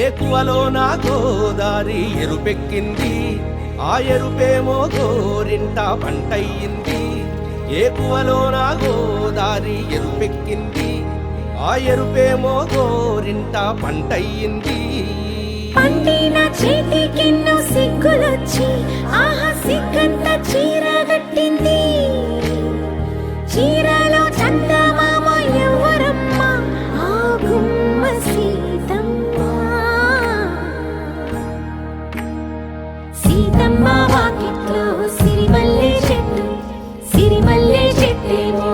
ఏకువలో నా గోదారి ఎరుపెక్కింది, ఆ ఎరుపేమో గోరింట పంటయ్యింది. ఏకువలో నా గోదారి ఎరుపెక్కింది, ఆ ఎరుపేమో గోరింట పంటయ్యింది. పండిన చేతికెన్నో సిగ్గులొచ్చి ఆహా సిగ్గంత చీరగట్టింది. చీరలో చందమామ ఎవరమ్మ, ఆ గుమ్మ సీతమ్మ. సీతమ్మ వాకిట్లో సిరిమల్లె చెట్టు, సిరిమల్లె చెట్టేమో